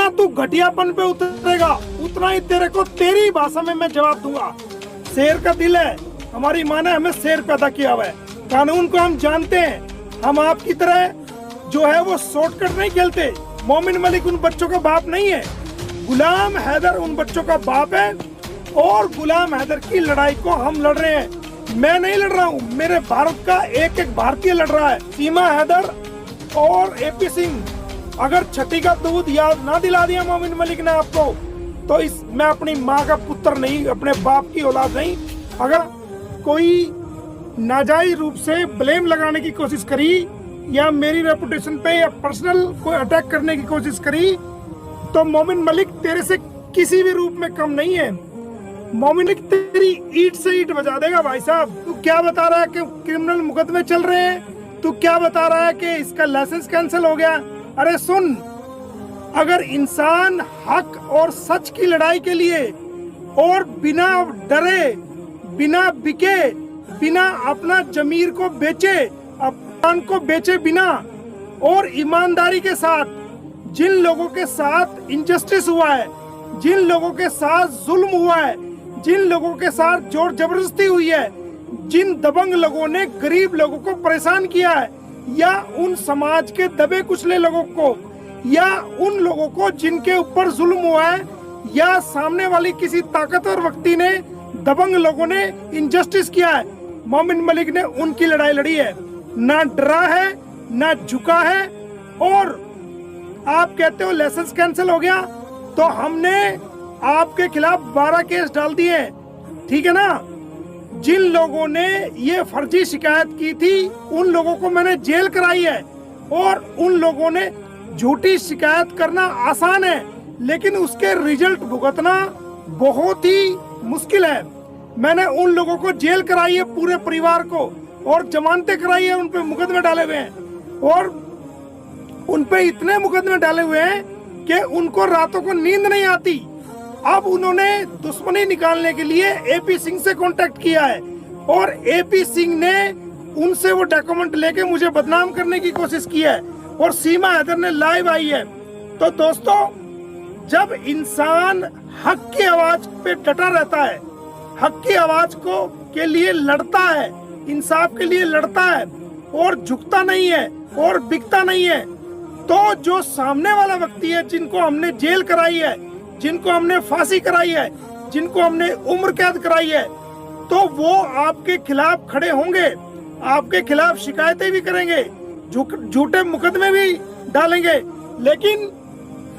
जितना तू घटियापन पे उतरेगा उतना ही तेरे को तेरी भाषा में मैं जवाब दूंगा। शेर का दिल है, हमारी माँ ने हमें शेर पैदा किया हुआ है, कानून को हम जानते हैं। हम आपकी तरह जो है वो शॉर्टकट नहीं खेलते। मोमिन मलिक उन बच्चों का बाप नहीं है, गुलाम हैदर उन बच्चों का बाप है और गुलाम हैदर की लड़ाई को हम लड़ रहे हैं। मैं नहीं लड़ रहा हूँ, मेरे भारत का एक एक भारतीय लड़ रहा है। सीमा हैदर और एपी सिंह, अगर छठी का दूध याद ना दिला दिया मोमिन मलिक ने आपको, तो इस मैं अपनी माँ का पुत्र नहीं, अपने बाप की औलाद नहीं। अगर कोई नाजायज रूप से ब्लेम लगाने की कोशिश करी या मेरी रेपुटेशन पे या पर्सनल कोई अटैक करने की कोशिश करी, तो मोमिन मलिक तेरे से किसी भी रूप में कम नहीं है। मोमिन मलिक तेरी ईंट से ईंट बजा देगा भाई साहब। तू क्या बता रहा है कि क्रिमिनल मुकदमे चल रहे हैं? तू क्या बता रहा है कि इसका लाइसेंस कैंसिल हो गया? अरे सुन, अगर इंसान हक और सच की लड़ाई के लिए और बिना डरे, बिना बिके, बिना अपना जमीर को बेचे, अपमान को बेचे बिना और ईमानदारी के साथ, जिन लोगों के साथ इनजस्टिस हुआ है, जिन लोगों के साथ जुल्म हुआ है, जिन लोगों के साथ जोर जबरदस्ती हुई है, जिन दबंग लोगों ने गरीब लोगों को परेशान किया है, या उन समाज के दबे कुचले लोगों को, या उन लोगों को जिनके ऊपर जुल्म हुआ है, या सामने वाली किसी ताकतवर व्यक्ति ने, दबंग लोगों ने इनजस्टिस किया है, मोमिन मलिक ने उनकी लड़ाई लड़ी है। ना डरा है, ना झुका है। और आप कहते हो लाइसेंस कैंसिल हो गया, तो हमने आपके खिलाफ 12 केस डाल दिए, ठीक है ना। जिन लोगों ने ये फर्जी शिकायत की थी उन लोगों को मैंने जेल कराई है, और उन लोगों ने झूठी शिकायत करना आसान है लेकिन उसके रिजल्ट भुगतना बहुत ही मुश्किल है। मैंने उन लोगों को जेल कराई है, पूरे परिवार को, और जमानतें कराई है, उन पे मुकदमे डाले हुए हैं, और उन पे इतने मुकदमे डाले हुए हैं कि उनको रातों को नींद नहीं आती। अब उन्होंने दुश्मनी निकालने के लिए एपी सिंह से कांटेक्ट किया है, और एपी सिंह ने उनसे वो डॉक्यूमेंट लेके मुझे बदनाम करने की कोशिश की है, और सीमा हैदर ने लाइव आई है। तो दोस्तों, जब इंसान हक की आवाज पे डटा रहता है, हक की आवाज को के लिए लड़ता है, इंसाफ के लिए लड़ता है और झुकता नहीं है और बिकता नहीं है, तो जो सामने वाला व्यक्ति है, जिनको हमने जेल कराई है, जिनको हमने फांसी कराई है, जिनको हमने उम्र कैद कराई है, तो वो आपके खिलाफ खड़े होंगे, आपके खिलाफ शिकायतें भी करेंगे, झूठे मुकदमे भी डालेंगे। लेकिन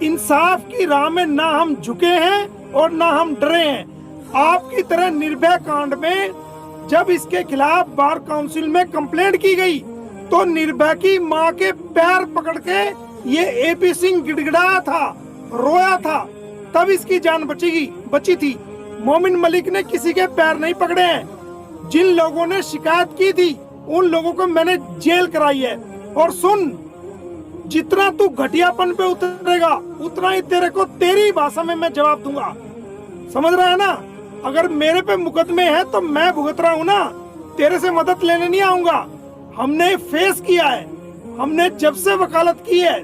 इंसाफ की राह में ना हम झुके हैं और ना हम डरे हैं। आपकी तरह निर्भया कांड में जब इसके खिलाफ बार काउंसिल में कंप्लेंट की गई, तो निर्भया की माँ के पैर पकड़ के ये एपी सिंह गिड़गिड़ाया था, रोया था, तब इसकी जान बची थी। मोमिन मलिक ने किसी के पैर नहीं पकड़े हैं। जिन लोगों ने शिकायत की थी उन लोगों को मैंने जेल कराई है। और सुन, जितना तू घटियापन पे उतरेगा उतना ही तेरे को तेरी भाषा में मैं जवाब दूंगा, समझ रहा है ना। अगर मेरे पे मुकदमे हैं तो मैं भुगत रहा हूँ ना, तेरे से मदद लेने नहीं आऊंगा। हमने फेस किया है, हमने जब से वकालत की है,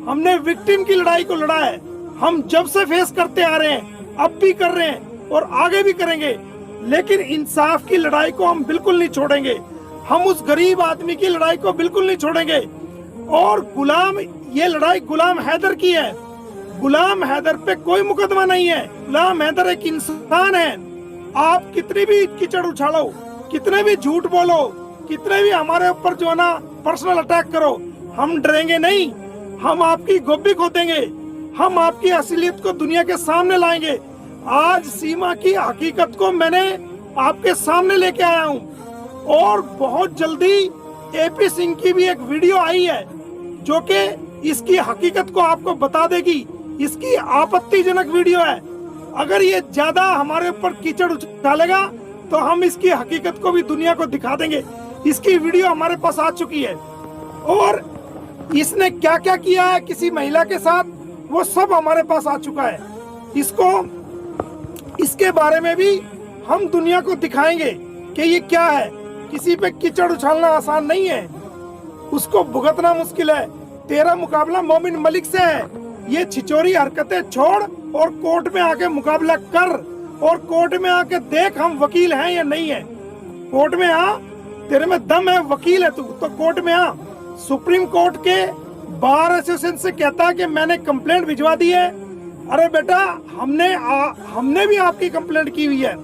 हमने विक्टिम की लड़ाई को लड़ा है, हम जब से फेस करते आ रहे हैं, अब भी कर रहे हैं और आगे भी करेंगे। लेकिन इंसाफ की लड़ाई को हम बिल्कुल नहीं छोड़ेंगे, हम उस गरीब आदमी की लड़ाई को बिल्कुल नहीं छोड़ेंगे। और ये लड़ाई गुलाम हैदर की है, गुलाम हैदर पे कोई मुकदमा नहीं है। गुलाम हैदर एक इंसान है। आप कितनी भी कीचड़ उछालो, कितने भी झूठ बोलो, कितने भी हमारे ऊपर जो है ना पर्सनल अटैक करो, हम डरेंगे नहीं। हम आपकी गोभी खोदेंगे, हम आपकी असलियत को दुनिया के सामने लाएंगे। आज सीमा की हकीकत को मैंने आपके सामने लेके आया हूँ, और बहुत जल्दी एपी सिंह की भी एक वीडियो आई है जो कि इसकी हकीकत को आपको बता देगी। इसकी आपत्तिजनक वीडियो है। अगर ये ज्यादा हमारे ऊपर कीचड़ उछालेगा तो हम इसकी हकीकत को भी दुनिया को दिखा देंगे। इसकी वीडियो हमारे पास आ चुकी है, और इसने क्या क्या किया है किसी महिला के साथ वो सब हमारे पास आ चुका है। इसके बारे में भी हम दुनिया को दिखाएंगे कि ये क्या है। किसी पे कीचड़ उछालना आसान नहीं है, उसको भुगतना मुश्किल है। तेरा मुकाबला मोमिन मलिक से है, ये छिचोरी हरकतें छोड़ और कोर्ट में आके मुकाबला कर, और कोर्ट में आके देख हम वकील हैं या नहीं है। कोर्ट में आ, तेरे में दम है, वकील है तू तो कोर्ट में आ। सुप्रीम कोर्ट के बार एसोसिएशन से कहता है कि मैंने कंप्लेंट भिजवा दी है। अरे बेटा, हमने भी आपकी कंप्लेंट की हुई है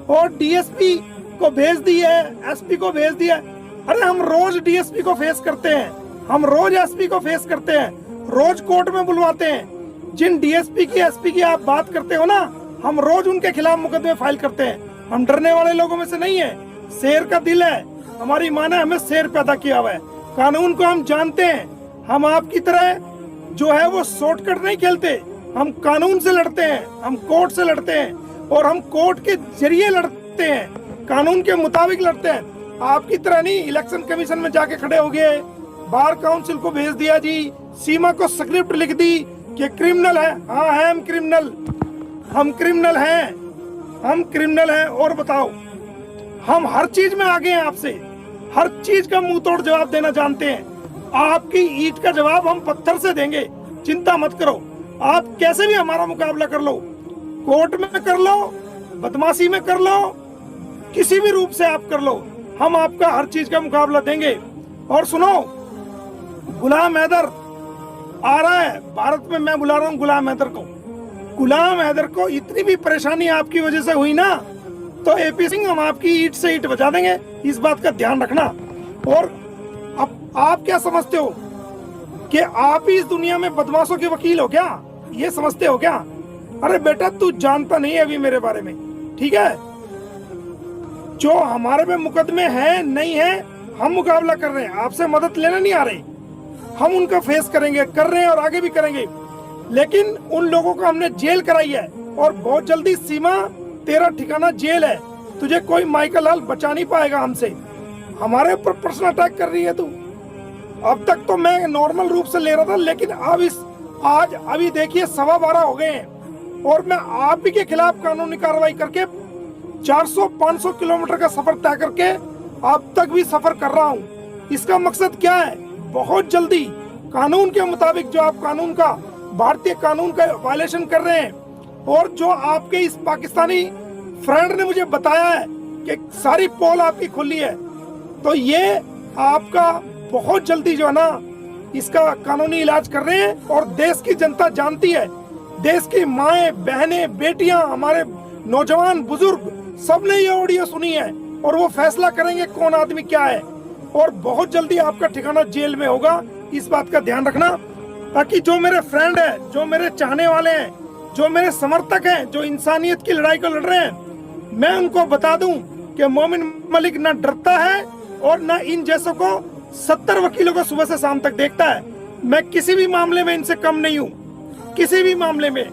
और डीएसपी को भेज दी है, एसपी को भेज दिया है। अरे हम रोज डीएसपी को फेस करते हैं, हम रोज एसपी को फेस करते हैं, रोज कोर्ट में बुलवाते हैं। जिन डीएसपी की एसपी की आप बात करते हो ना, हम रोज उनके खिलाफ मुकदमे फाइल करते हैं। हम डरने वाले लोगों में से नहीं है। शेर का दिल है, हमारी माँ ने हमें शेर पैदा किया हुआ है। कानून को हम जानते हैं। हम आपकी तरह जो है वो शॉर्टकट नहीं खेलते। हम कानून से लड़ते हैं, हम कोर्ट से लड़ते हैं, और हम कोर्ट के जरिए लड़ते हैं, कानून के मुताबिक लड़ते हैं। आपकी तरह नहीं इलेक्शन कमीशन में जाके खड़े हो गए, बार काउंसिल को भेज दिया जी, सीमा को स्क्रिप्ट लिख दी कि क्रिमिनल है। हाँ है, हम क्रिमिनल हैं, हम क्रिमिनल हैं। और बताओ, हम हर चीज में आगे हैं आपसे, हर चीज का मुंह तोड़ जवाब देना जानते हैं। आपकी ईंट का जवाब हम पत्थर से देंगे, चिंता मत करो। आप कैसे भी हमारा मुकाबला कर लो, कोर्ट में कर लो, बदमाशी में कर लो, किसी भी रूप से आप कर लो, हम आपका हर चीज का मुकाबला देंगे। और सुनो, गुलाम हैदर आ रहा है भारत में, मैं बुला रहा हूँ गुलाम हैदर को। गुलाम हैदर को इतनी भी परेशानी आपकी वजह से हुई ना, तो एपी सिंह हम आपकी ईंट से ईंट बजा देंगे, इस बात का ध्यान रखना। और अब आप क्या समझते हो कि आप ही इस दुनिया में बदमाशों के वकील हो क्या? ये समझते हो क्या? अरे बेटा, तू जानता नहीं है अभी मेरे बारे में, ठीक है? जो हमारे में मुकदमे हैं नहीं है, हम मुकाबला कर रहे हैं, आपसे मदद लेने नहीं आ रहे। हम उनका फेस करेंगे, कर रहे हैं और आगे भी करेंगे। लेकिन उन लोगों को हमने जेल कराई है, और बहुत जल्दी सीमा तेरा ठिकाना जेल है। तुझे कोई माइकल हॉल बचा नहीं पाएगा हमसे। हमारे ऊपर पर्सनल अटैक कर रही है तू। अब तक तो मैं नॉर्मल रूप से ले रहा था, लेकिन अब आज अभी देखिए 12:15 हो गए हैं, और मैं आप ही के खिलाफ कानूनी कार्रवाई करके 400-500 किलोमीटर का सफर तय करके अब तक भी सफर कर रहा हूँ। इसका मकसद क्या है? बहुत जल्दी कानून के मुताबिक, जो आप कानून का, भारतीय कानून का वायलेशन कर रहे हैं, और जो आपके इस पाकिस्तानी फ्रेंड ने मुझे बताया है कि सारी पोल आपकी खुली है, तो ये आपका बहुत जल्दी जो है ना, इसका कानूनी इलाज कर रहे हैं। और देश की जनता जानती है, देश की माएं, बहनें, बेटियां, हमारे नौजवान, बुजुर्ग, सबने ये ऑडियो सुनी है, और वो फैसला करेंगे कौन आदमी क्या है। और बहुत जल्दी आपका ठिकाना जेल में होगा, इस बात का ध्यान रखना। ताकि जो मेरे फ्रेंड है, जो मेरे चाहने वाले हैं, जो मेरे समर्थक हैं, जो इंसानियत की लड़ाई को लड़ रहे हैं, मैं उनको बता दूं कि मोमिन मलिक ना डरता है और ना इन जैसों को 70 वकीलों को सुबह से शाम तक देखता है। मैं किसी भी मामले में इनसे कम नहीं हूँ, किसी भी मामले में।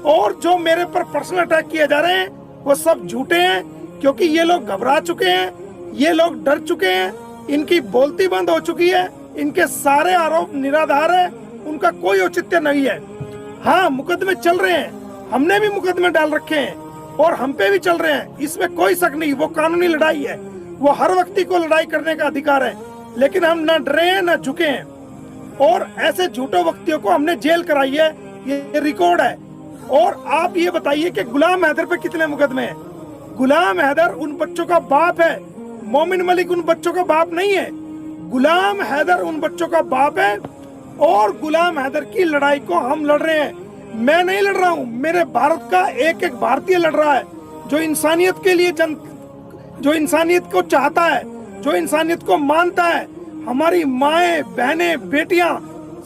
और जो मेरे पर पर्सनल अटैक किए जा रहे हैं वो सब झूठे हैं, क्योंकि ये लोग घबरा चुके हैं, ये लोग डर चुके हैं, इनकी बोलती बंद हो चुकी है, इनके सारे आरोप निराधार है, उनका कोई औचित्य नहीं है। हाँ, मुकदमे चल रहे हैं, हमने भी मुकदमे डाल रखे हैं और हम पे भी चल रहे हैं, इसमें कोई शक नहीं। वो कानूनी लड़ाई है, वो हर व्यक्ति को लड़ाई करने का अधिकार है, लेकिन हम ना डरे हैं ना झुके हैं। और ऐसे झूठे व्यक्तियों को हमने जेल कराई है, ये रिकॉर्ड है। और आप ये बताइए कि गुलाम हैदर पे कितने मुकदमे हैं? गुलाम हैदर उन बच्चों का बाप है, मोमिन मलिक उन बच्चों का बाप नहीं है। गुलाम हैदर उन बच्चों का बाप है, और गुलाम हैदर की लड़ाई को हम लड़ रहे हैं। मैं नहीं लड़ रहा हूँ, मेरे भारत का एक एक भारतीय लड़ रहा है, जो इंसानियत के लिए जो इंसानियत को चाहता है, जो इंसानियत को मानता है। हमारी माएं, बहनें, बेटियां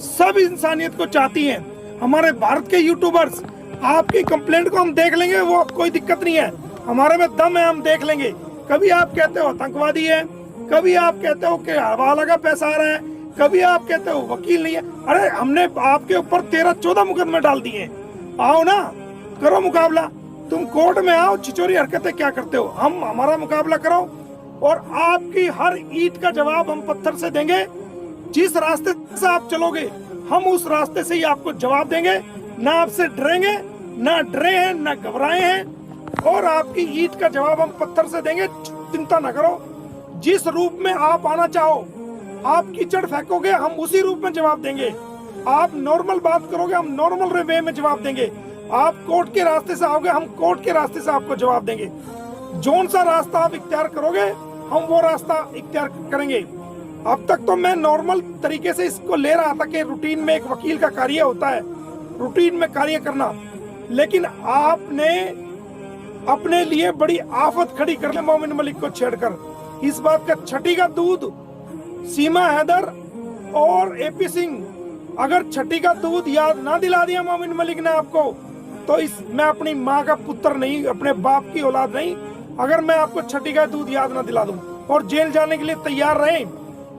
सब इंसानियत को चाहती हैं। हमारे भारत के यूट्यूबर्स, आपकी कंप्लेंट को हम देख लेंगे, वो कोई दिक्कत नहीं है, हमारे में दम है, हम देख लेंगे। कभी आप कहते हो आतंकवादी है, कभी आप कहते हो कि हवाला का पैसा आ रहा है, कभी आप कहते हो वकील नहीं है। अरे हमने आपके ऊपर 13-14 मुकदमे डाल दिए। आओ ना, करो मुकाबला। तुम कोर्ट में आओ, छिचोरी हरकतें क्या करते हो? हमारा मुकाबला करो, और आपकी हर ईंट का जवाब हम पत्थर से देंगे। जिस रास्ते से आप चलोगे, हम उस रास्ते से ही आपको जवाब देंगे। ना आपसे डरेंगे, ना डरे हैं, ना घबराए हैं, और आपकी ईंट का जवाब हम पत्थर से देंगे। चिंता न करो, जिस रूप में आप आना चाहो, आप कीचड़ फेंकोगे, हम उसी रूप में जवाब देंगे। आप नॉर्मल बात करोगे, हम नॉर्मल वे में जवाब देंगे। आप कोर्ट के रास्ते से आओगे, हम कोर्ट के रास्ते से आपको जवाब देंगे। जौन सा रास्ता आप इख्तियार करोगे, हम वो रास्ता इख्तियार करेंगे। अब तक तो मैं नॉर्मल तरीके से इसको ले रहा था कि रूटीन में एक वकील का कार्य होता है, रूटीन में कार्य करना, लेकिन आपने अपने लिए बड़ी आफत खड़ी कर ली मोमिन मलिक को छेड़कर। इस बात का छठी का दूध सीमा हैदर और एपी सिंह, अगर छठी का दूध याद ना दिला दिया मोमिन मलिक ने आपको, तो इस मैं अपनी माँ का पुत्र नहीं, अपने बाप की औलाद नहीं, अगर मैं आपको छठी का दूध याद ना दिला दूं और जेल जाने के लिए तैयार रहें।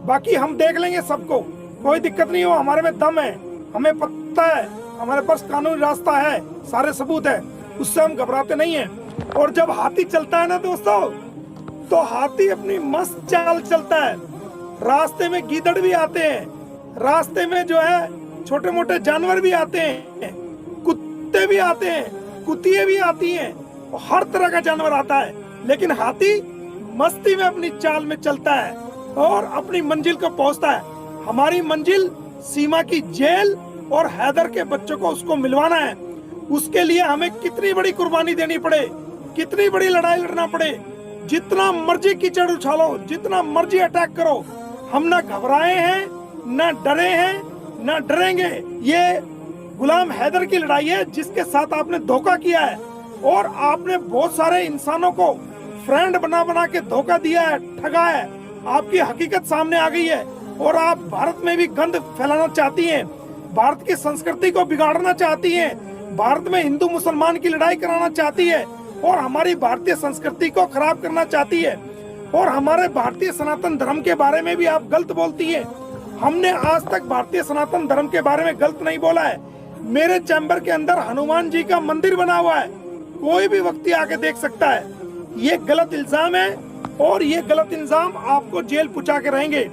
बाकी हम देख लेंगे सबको, कोई दिक्कत नहीं हो, हमारे में दम है, हमें पता है, हमारे पास कानूनी रास्ता है, सारे सबूत है, उससे हम घबराते नहीं हैं। और जब हाथी चलता है ना दोस्तों, तो हाथी अपनी मस्त चाल चलता है। रास्ते में गीदड़ भी आते हैं, रास्ते में जो है छोटे मोटे जानवर भी आते हैं, कुत्ते भी आते हैं, कुतिये भी आती हैं, और हर तरह का जानवर आता है, लेकिन हाथी मस्ती में अपनी चाल में चलता है और अपनी मंजिल को पहुंचता है। हमारी मंजिल सीमा की जेल और हैदर के बच्चों को उसको मिलवाना है। उसके लिए हमें कितनी बड़ी कुर्बानी देनी पड़े, कितनी बड़ी लड़ाई लड़ना पड़े, जितना मर्जी कीचड़ उछालो, जितना मर्जी अटैक करो, हम ना घबराए हैं, ना डरे हैं, ना डरेंगे। ये गुलाम हैदर की लड़ाई है जिसके साथ आपने धोखा किया है, और आपने बहुत सारे इंसानों को फ्रेंड बना बना के धोखा दिया है, ठगा है। आपकी हकीकत सामने आ गई है और आप भारत में भी गंद फैलाना चाहती हैं, भारत की संस्कृति को बिगाड़ना चाहती हैं, भारत में हिंदू मुसलमान की लड़ाई कराना चाहती है, और हमारी भारतीय संस्कृति को खराब करना चाहती है, और हमारे भारतीय सनातन धर्म के बारे में भी आप गलत बोलती हैं। हमने आज तक भारतीय सनातन धर्म के बारे में गलत नहीं बोला है। मेरे चैम्बर के अंदर हनुमान जी का मंदिर बना हुआ है, कोई भी व्यक्ति आके देख सकता है। ये गलत इल्जाम है और ये गलत इल्जाम आपको जेल पहुंचा के रहेंगे।